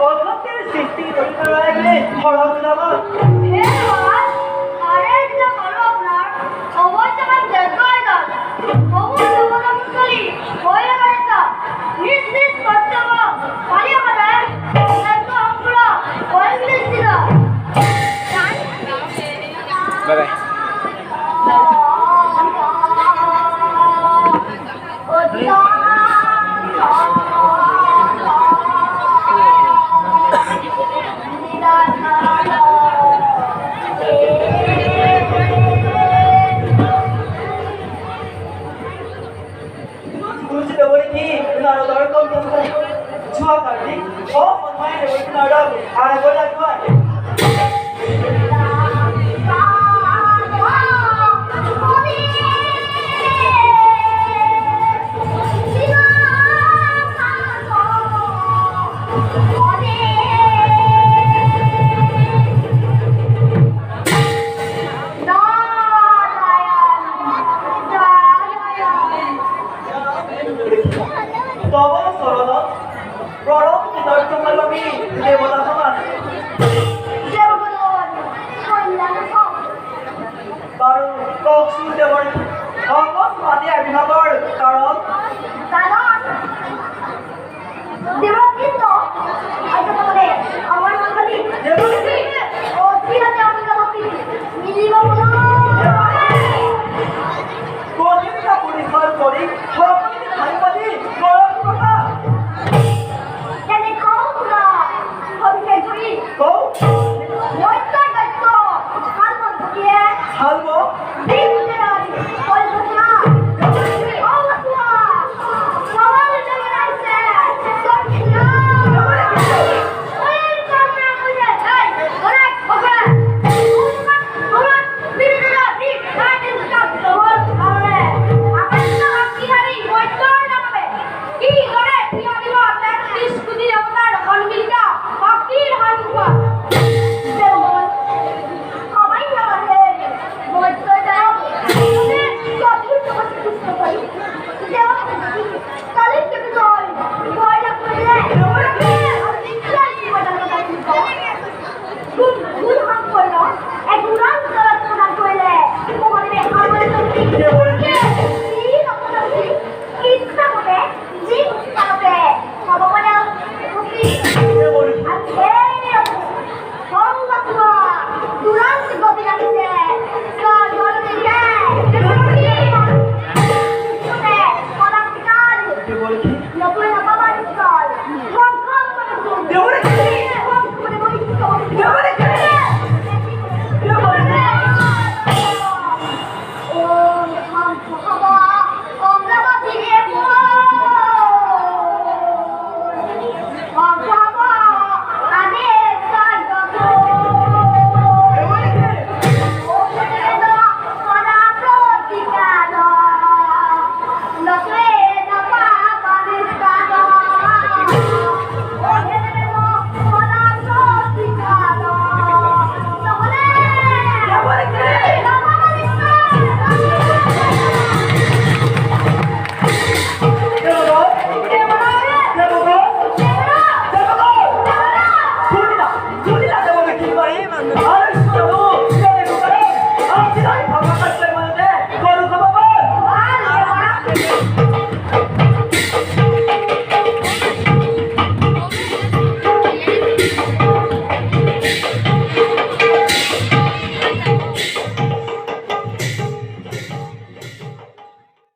অধকের সৃষ্টি করিতে লাগলে হরক নামা Bye-bye. বুঝতে বলি কি narodor কম ছুয়া কাটি ও মায়ের ওই narodor আর বলা কয় তবল সরল প্ররম নিদর্শ কলমি দেবতা সমান বারু কক শুনতে বলি অকস্মাতে abhinodor কারণ দেবকিন্ত আচ্ছা তাহলে আমার খালি দেবকি ও চিরাতে আমি কাছে মিলিব বলো কোনটা পরিষ্কার করি সকলে খাইবাদি গরম কথা কেন কও না হইছে করি কও মইতা গত কাল মধ্যে হালবো দিতে রাজি কল কথা ও বাবা সবাই চলে আসছে সত্যি ওই কামনা বুঝে এই ওরে ওকে ওরা বিরুদ্ধে ঠিক কাটে কাট তোর আরে আকাশ না কি হারি মইতা নামবে কি করে কি আদিব প্র্যাকটিস কুদি অবতার হলমিলটা ফকির হানবা দেবল সবাই জানে মইতা দাও মানে কঠিন সমস্যা বুঝতে পারি দেবল তাহলে কি বল ভয় লাগবে ওকে আমি চাই কি বলা গুড গুড হাম করলো এক উড়ান করার কথা কইলে তোমাদের আমার সত্যি কি রকম ইচ্ছা করে জি তাতে ভগবান খুশি আছে সংগঠন দুরান্ত গতি রাখছে কাল বল দিকে শুনে পলাশিকাল দেবকি নতুন বাবার স্কুল সংগ্রাম করে দেবকি